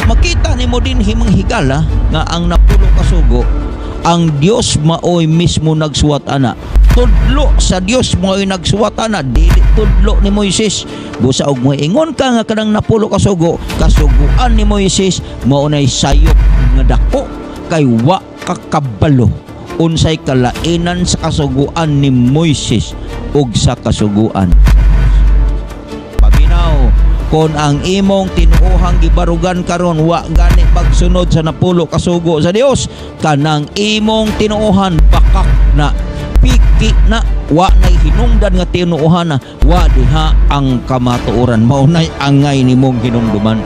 makita nimo din himang higala nga ang napulo ka sugo, ang Dios maoy mismo nagsuwat ana. Tudlo sa Dios maoy nagsuwat ana, dili tudlo ni Moises. Busa og mo ingon ka nga kanang napulo ka sugo, kasuguan ni Moises mao nay sayop nga dako kay wa kakabalo. Unsay kalainan sa kasuguan ni Moises ug sa kasuguan. Paminaw kon ang imong tinuohang gibarugan karon wa gani pagsunod sa napulo ka sugo sa Dios, kanang imong tinuohan bakak na, piki na, wa nay hinungdan nga tinuohan na, wa diha ang kamatuoran, mao nay angay nimong hinumduman.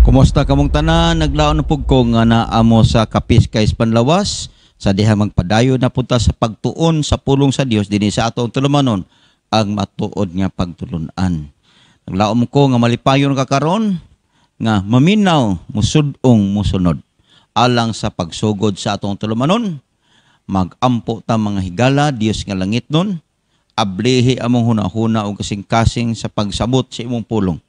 Kumusta kamong tanan? Naglaon na pug ko nga naamo sa Kapiskay Panlawas sa diha magpadayon na punta sa pagtuon sa pulong sa Dios dinhi sa atong tulumanon ang matuod nga pagtulunan. Naglaom ko nga malipayon ka karon nga maminaw musud-ong musunod alang sa pagsugod sa atong tulumanon. Magampo ta mga higala Dios nga langit nun, ablihi among hunahuna og kasing-kasing sa pagsabot sa imong pulong,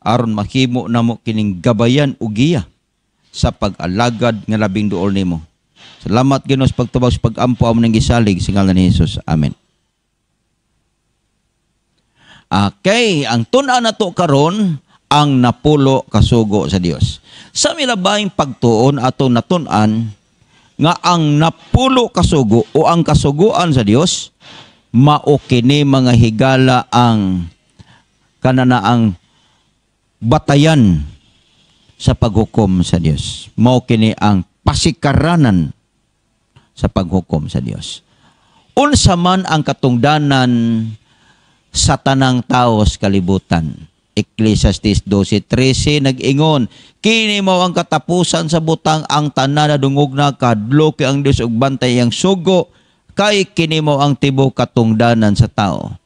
aron mahimo namo kining gabayan ug giya sa pag-alagad nga labing duol nimo. Salamat Ginoo sa pagtubag sa pag-ampo amo ning gisalig sa ngalan ni Hesus. Amen. Okay, ang tun-an nato karon ang napulo ka sugo sa Dios. Sa milabayng pagtuon ato natun-an nga ang napulo ka sugo o ang kasuguan sa Dios mao kini mga higala ang kananaang batayan sa paghukom sa Dios. Mao kini ang pasikaranan sa paghukom sa Dios. Unsa man ang katungdanan sa tanang tao sa kalibutan. Ecclesiastes 12:13 nag-ingon, kini mao ang katapusan sa butang, ang tanan na dungog na kadlo kay ang Dios ug bantay ang sugo, kay kini mao ang tibuok katungdanan sa tao.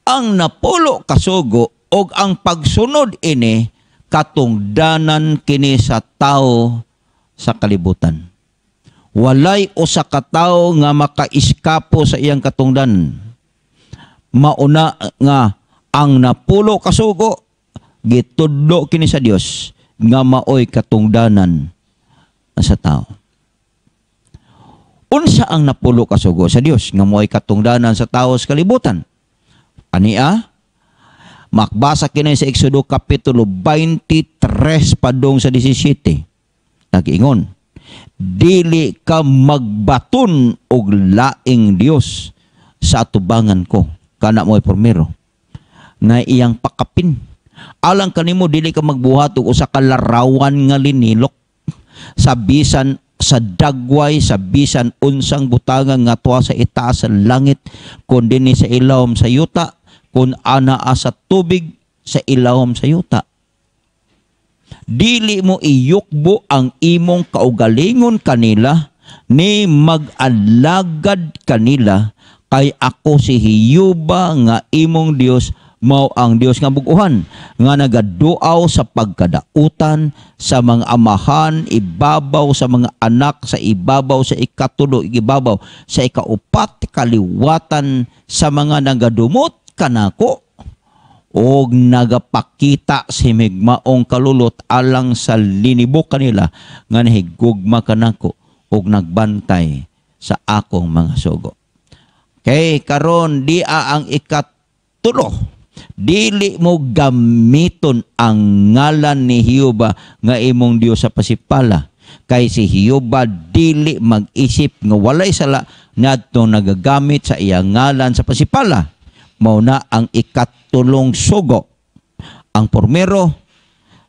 Ang napulo ka sugo ug ang pagsunod ini katungdanan kini sa tao sa kalibutan. Walay usa ka tawo nga makaiskapo sa iyang katungdanan. Mauna nga ang napulo ka sugo gitudlo kini sa Dios nga maoy katungdanan sa tao. Unsa ang napulo ka sugo sa Dios nga maoy katungdanan sa tao sa kalibutan? Ania? Makbasa kini sa Exodo Kapitulo 23 padung sa 17. Nag-ingon, dili ka magbaton og laing Dios sa atubangan ko. Kana mo'y pormero na iyang pakapin. Alang kanimo dili ka magbuhat og usa ka larawan nga linilok sa bisan sa dagway, sa bisan unsang butangan nga tuwa sa itaas sa langit, kun dinhi sa ilawom sa yuta, kun anaa sa tubig sa ilawom sa yuta. Dili mo iyukbo ang imong kaugalingon kanila, ni mag-alagad kanila, kay ako si Hiyuba nga imong Dios, mao ang Dios nga buguhan, nga nagaduaw sa pagkadautan sa mga amahan, ibabaw sa mga anak, sa ibabaw sa ikatulo, ibabaw sa ikaupat, kaliwatan sa mga nagadumot kanako, og nagapakita si migmaong kalulot alang sa linibok kanila nga nahigugma kanako og nagbantay sa akong mga sugo. Kay karon dia ang ikatulo, dili mo gamiton ang ngalan ni Hiyuba nga imong Dios sa pasipala, kay si Hiyuba dili mag-isip nga walay sala ngadto nagagamit sa iyang ngalan sa pasipala. Mao na ang ikatulong sugo. Ang pormero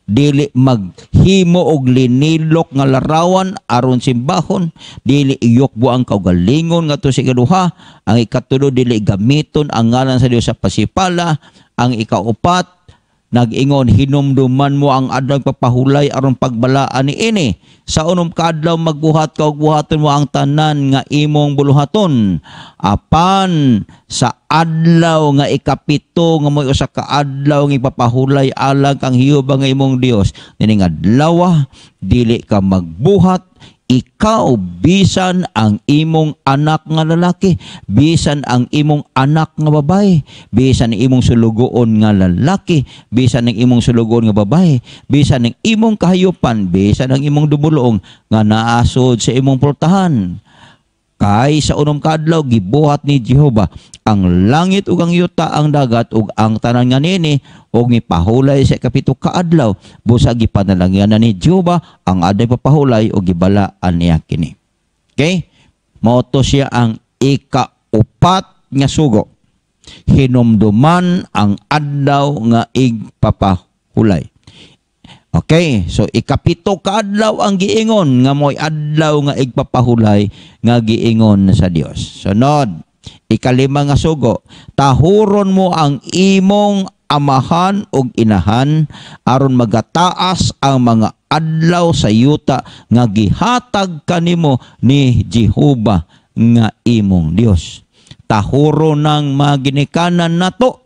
dili maghimo og linilok nga larawan aron simbahon, dili iyukbo ang kaugalingon ngadto sa ikaduha. Ang ikatulo dili gamiton ang ngalan sa Dios sa pasipala. Ang ikaupat nag-ingon, hinumduman mo ang adlaw pagpahulay aron pagbalaan ni ini. Sa unom ka adlaw magbuhat ka ug buhaton mo ang tanan nga imong buluhaton. Apan sa adlaw nga ikapito nga moy usa ka adlaw nga ipapahulay alang kang Hiyuba nga imong Dios, nining adlaw dili ka magbuhat, ikaw bisan ang imong anak nga lalaki, bisan ang imong anak nga babae, bisan ang imong sulugoon nga lalaki, bisan ang imong sulugoon nga babae, bisan ang imong kahayupan, bisan ang imong dumulong nga naasod sa imong portahan. Kay sa unom kadlaw gibuhat ni Jehova ang langit ug ang yuta, ang dagat ug ang tanan nga nini, ug gipahulay sa kapito kaadlaw. Busa gipanalangyanan ni Jehova ang aday papahulay ug gibalaan niya kini. Okay? Mao to siya ang ikaupat nga sugo. Hinumduman ang adlaw nga igpapahulay. Okay, so ikapito kaadlaw ang giingon nga mo'y adlaw nga igpapahulay nga giingon sa Dios. Sunod, ikalima nga sugo, tahuron mo ang imong amahan ug inahan aron magataas ang mga adlaw sa yuta nga gihatag kanimo ni Jehova nga imong Dios. Tahuron ng maginikanan nato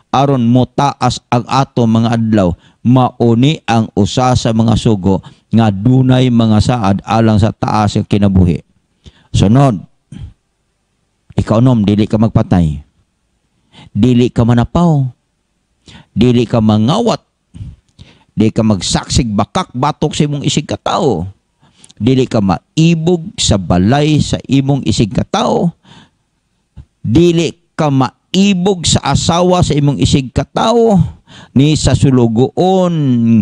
aron mo taas ang ato mga adlaw. Mauni ang usa sa mga sugo nga dunay mga saad alang sa taas ng kinabuhi. Sunod, ikaw dili ka magpatay, dili ka manapaw, dili ka mangawat, dili ka magsaksig bakak batok sa imong isig katao, dili ka maibog sa balay sa imong isig katao, dili ka maibog sa asawa sa imong isig katao, ni sa sulugoon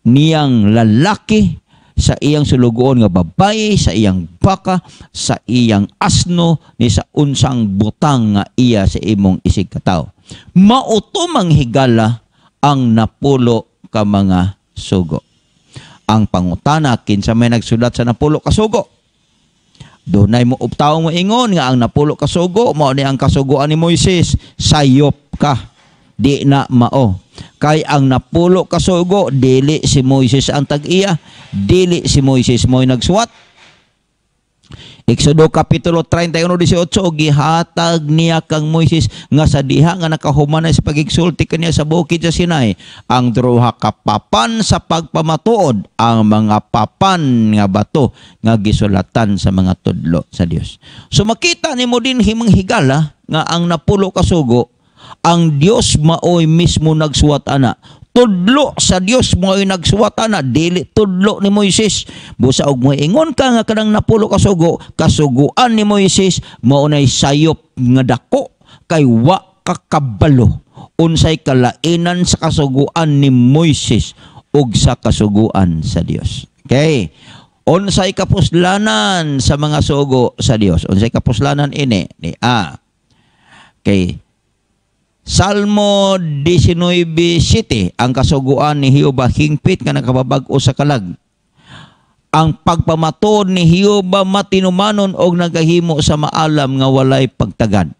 niyang lalaki, sa iyang sulugoon nga babae, sa iyang baka, sa iyang asno, ni sa unsang butang nga iya sa imong isig katao. Mauto manghigala ang napulo ka mga sugo. Ang pangutana kinsa may nagsulat sa napulo ka sugo. Dunay mo uptaw mo ingon nga ang napulo ka sugo mao ni ang kasugoan ni Moises, sayop ka, di na mao. Kay ang napulo ka sugo, dili si Moises ang tag-iya, dili si Moises mo'y nagsuwat. Exodo Kapitulo 31:18, gihatag niya kang Moises nga sa diha nga nakahumanay sa pagigsulti kaniya sa bukid sa Sinai ang duha ka papan sa pagpamatuod, ang mga papan nga bato nga gisulatan sa mga tudlo sa Dios. So makita nimo din himong higala nga ang napulo ka sugo, ang Dios maoy mismo nagsuwat ana. Tudlo sa Dios mo'y nagsuwat ana, dili tudlo ni Moises. Busa og moingon ka nga kanang napulo ka sugo, kasuguan ni Moises mao nay sayop nga dako, kay wa kakabalo unsay kalainan sa kasuguan ni Moises ug sa kasuguan sa Dios. Okay? Unsay kapuslanan sa mga sugo sa Dios? Unsay kapuslanan ini? Ni Okay. Salmo 19:7, ang kasuguan ni Jehova hingpit nga nakababag-o sa kalag. Ang pagpamatuod ni Jehova matinumanon og nagahimo sa maalam nga walay pagtagad.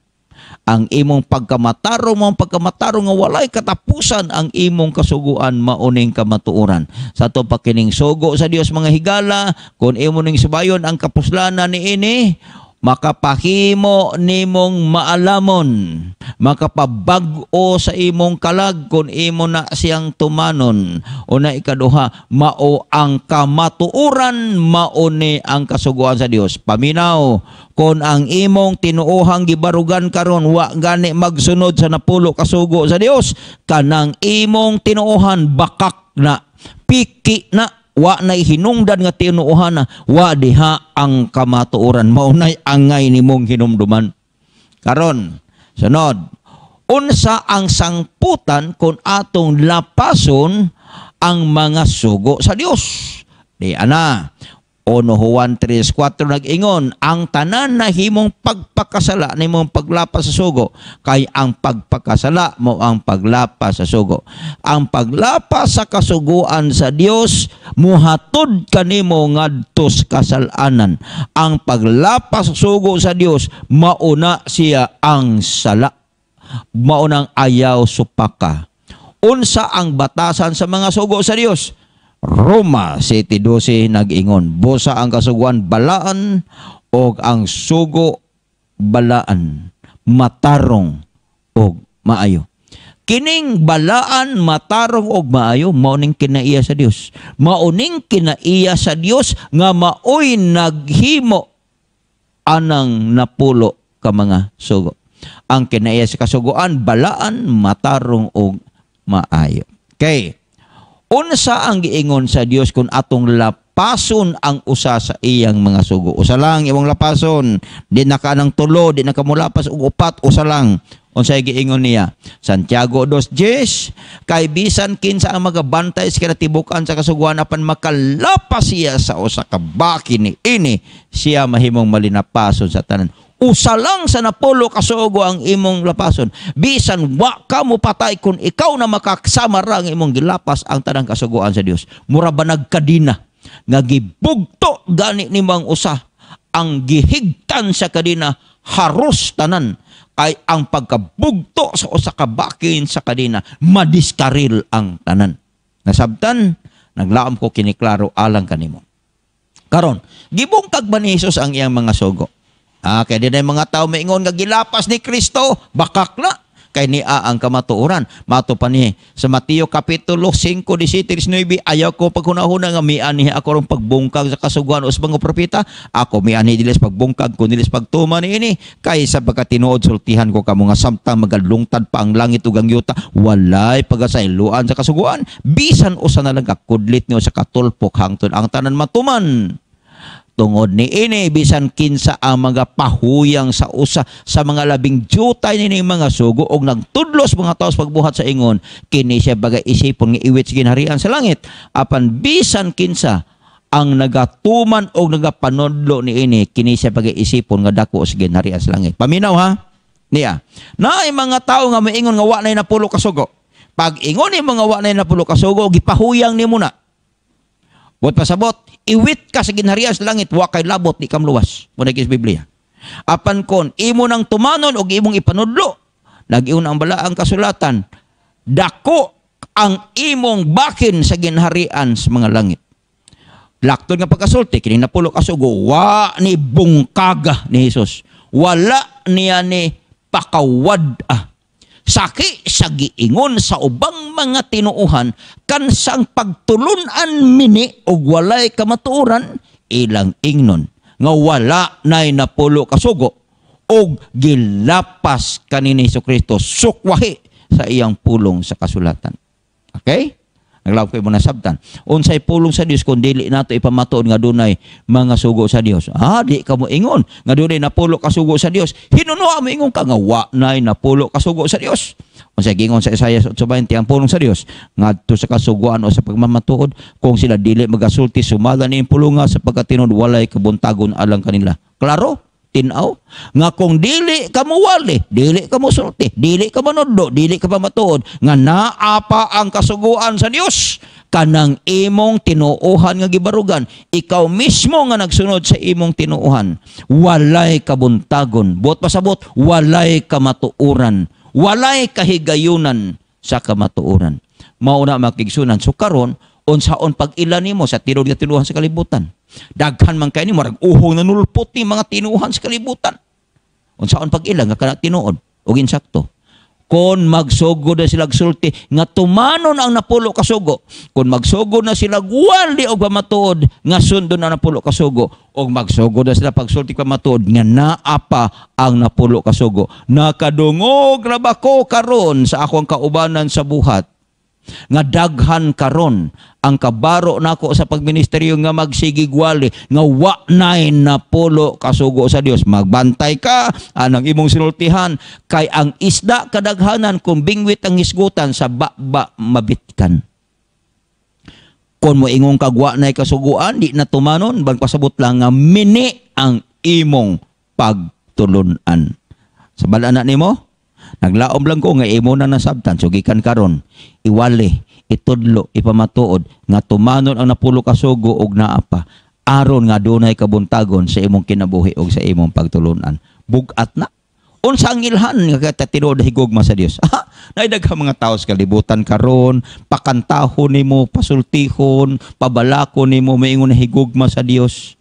Ang imong pagkamatarong nga walay katapusan, ang imong kasuguan mauning kamatuoran. Sa to pakining sugo sa Dios mga higala, kung imo ning subayon ang kapuslanan ni ini, makapahimo nimong maalamon, makapabag-o sa imong kalag kung imo na siyang tumanon. Una ikaduha, mao ang kamatuoran, mauni ang kasuguan sa Dios. Paminaw, kung ang imong tinuohang gibarugan karon wa gani magsunod sa napulo kasugo sa Dios, kanang imong tinuohan bakak na, piki na, wa nay hinungdan nga tinuohan na, wa diha ang kamatuoran, maunay angay nimong hinumduman. Karon, sunod, unsa ang sangputan kung atong lapason ang mga sugo sa Dios? Di ana, 1 Juan 3:4 nag-ingon, ang tanan na himong pagpakasala ni mong paglapas sa sugo, kay ang pagpakasala mo ang paglapas sa sugo. Ang paglapas sa kasuguan sa Dios muhatod kanimo ngadto sa kasalanan. Ang paglapas sa sugo sa Dios mauna siya ang sala, maunang ayaw supaka. Unsa ang batasan sa mga sugo sa Dios? Roma 7:12 nag-ingon, busa ang kasuguan balaan o ang sugo balaan, matarong o maayo. Kining balaan matarong og maayo mao ning kinaiya sa Dios. Mao ning kinaiya sa Dios nga maoy naghimo anang napulo ka mga sugo. Ang kinaiya sa kasugoan balaan matarong og maayo. Okay. Unsa ang giingon sa Dios kung atong lapason ang usa sa iyang mga sugo? Usa lang imong lapason, di na ka ng tulo, di na ka mulapas og upat, usa lang. Unsay giingon niya? Santiago 2:10, kay bisan kinsa ang magabantay sa kinatibukan sa kasuguan apan makalapas siya sa usa ka baki ni ini, siya mahimong malinapason sa tanan. Usa lang sa napulo ka sugo ang imong lapason. Bisan wa ka mo patay kung ikaw na makaksama ra ang imong gilapas ang tanang kasuguan sa Dios. Mura ba nagkadina nga gibugto gani nimong usa ang gihigtan sa kadina haros tanan ay ang pagkabugto sa usa ka bakin sa kadina madiskaril ang tanan. Nasabtan naglaom ko kiniklaro alang kanimo. Karon gibungkag ba ni Hesus ang iyang mga sugo? Kaya din ay mga tao maingon nga gilapas ni Kristo, bakak na. Kay niya ang kamatuoran. Mato pa ni sa Mateo Kapitulo 5:17-19, ayaw ko paghunahuna nga miani ako rong pagbungkag sa kasuguan o sa mga propeta. Ako miani dilis pagbungkag kun dilis pagtuman niini. Kay sa pagkatinuod sultihan ko kamo nga samtang magalungtad pa ang langit ug ang yuta, walay pagasayloan sa kasuguan. Bisan usa na lang kakudlit niyo sa katulpok hangtod ang tanan matuman. Tungod ni ini bisan kinsa ang mga pahuyang sa usa sa mga labing jutay ni mga sugo og nagtudlos mga taos pagbuhat sa ingon, kini siya bagay isipon nga iwit sa ginharian sa langit. Apan bisan kinsa ang nagatuman og nagapanudlo ni ini, kini siya bagay isipon nga dako sa ginharian sa langit. Paminaw ha? Niya. Naay mga tao nga moingon nga wa nay napulo ka sugo. Pag ingon ni mga wa nay napulo ka sugo, gipahuyang nimo na. Buot pasabot, iwit ka sa ginharian sa langit, wa kay labot, di kam luwas. Muna kis Biblia. Apan kon, imo nang tumanon o imong ipanudlo, nag-iun ang balaang kasulatan, dako ang imong bakin sa ginharian sa mga langit. Laktod nga pagkasulti, kini napulo kasugo, wa ni bungkaga ni Jesus. Wala niya ni pakawad saki sa giingon sa ubang mga tinuuhan kansang pagtulunan mini og walay kamatuoran ilang ingnon nga wala nay napulo kasugo og gilapas kanini Jesucristo sukwahi sa iyang pulong sa kasulatan. Okay? Naglaw ko mo nasabtan. Unsay pulong sa Dios kun dili nato ipamatuod nga dunay mga sugo sa Dios. Di ka mo ingon nga dunay napulo ka sugo sa Dios. Hinuno mo ingon ka nga wa nay napulo ka sugo sa Dios. Unsay gingon sa Isaiah 8:20 ang pulong sa Dios ngadto sa kasugoan o sa pagmamatuod kung sila dili magasulti sumala ni pulonga sa pagkatinud walay kabuntagon alang kanila. Klaro? Tinaw nga kung dili ka mo wali, dili ka mo sulti, dili ka manudlo, dili ka pa matuod nga naapa ang kasuguan sa Dios kanang imong tinuohan nga gibarugan, ikaw mismo nga nagsunod sa imong tinuohan, walay kabuntagon, buot pasabot, walay kamatuoran, walay kahigayunan sa kamatuoran. Mao na makigsunan. So karon unsaon pag-ila nimo sa tinuod nga tinuohan sa kalibutan? Daghan man kay ni murag uhong nanulpot ni mga tinuohan sa kalibutan. Unsaon pag-ila nga kana tinuod og insakto? Kon magsugod na sila sulti nga tumanon ang napulo ka sugo, kon magsugod na sila wali og pamatuod nga sundon na napulo ka sugo, og magsugod na sila pagsulti pamatuod nga naapa ang napulo ka sugo, nakadungog ra ba ko karon sa akong kaubanan sa buhat nga daghan karon ang kabaro nako sa pagministeryo nga magsigigwali nga wa nay napulo kasugo sa Dios. Magbantay ka anang imong sinultihan kay ang isda kadaghanan kung bingwit ang hisgutan sa baba mabitkan. Kung mo ingong kagwa nay kasuguan di na tumanon bang pasabot lang nga mini ang imong pagtulunan. Sa bala-na nimo naglaom lang ko nga imo na nasabtan sugikan karon iwali itudlo ipamatuod nga tumanon ang napulo ka sugo og naapa aron nga dunay kabuntagon sa imong kinabuhi og sa imong pagtulunan. Bugat na unsa ang ilhan nga tinuod higugma sa Dios? Nay daghang mga tawo sa kalibutan karon pakantahon nimo, pasultihon, pabalakon nimo maingon na higugma sa Dios.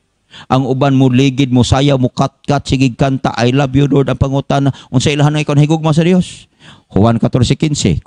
Ang uban mo ligid mo sayaw mo katkat sigig kanta I love you Lord ang pangutana unsa ilahan nga ikaw higugma sa Dios. Juan 14:15,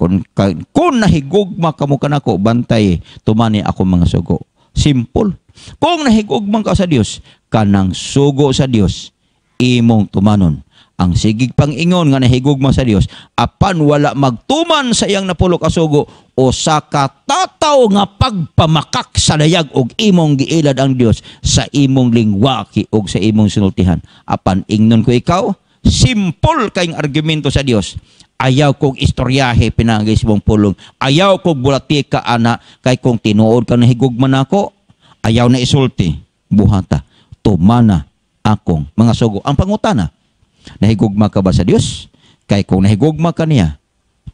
kung nahigugma kamo kanako, bantay tumani ako mga sugo. Simple. Kung nahigugma ka sa Dios, kanang sugo sa Dios, imong tumanon. Ang sigig pang-ingon nga nahigugma sa Dios, apan wala magtuman sa iyang napulo ka sugo, o sa katataw nga pagpamakak sa layag og imong giilad ang Dios sa imong lingwaki og sa imong sinultihan. Apan ingnon ko ikaw, simple kayong argumento sa Dios. Ayaw kong istoryahe pinangis mong pulong. Ayaw kong bulatika ana kay kung tinuod ka nahigugma nako, ayaw na isulti. Buhata, tumana akong mga sugo. Ang pangutana, nahigugma ka ba sa Dios? Kay kung nahigugma ka niya,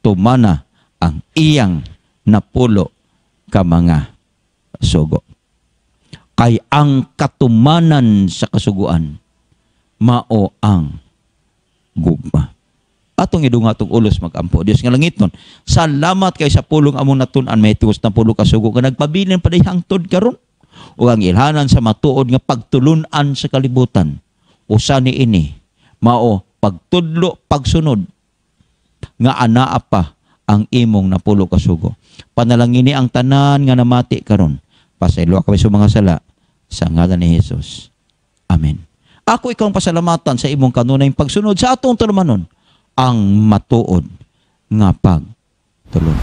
tumana ang iyang napulo ka mga sugo. Kay ang katumanan sa kasuguan, mao ang gugma. Atong idunga atong ulos magampo. Dios nga langit nun, salamat kay sa pulong among natun-an may tiwas na pulo ka sugo nga nagpabilin pa hangtod karon. O ang ilhanan sa matuod nga pagtulunan sa kalibutan. Usa ni ini mao pagtudlo, pagsunod nga anaa pa ang imong napulo ka sugo. Panalangini ang tanan nga namati karon. Pasaylo kami sa mga sala sa ngalan ni Jesus. Amen. Ako ikaw pasalamatan sa imong kanunay pagsunod sa atong tulumanon ang matuod nga pagtulon.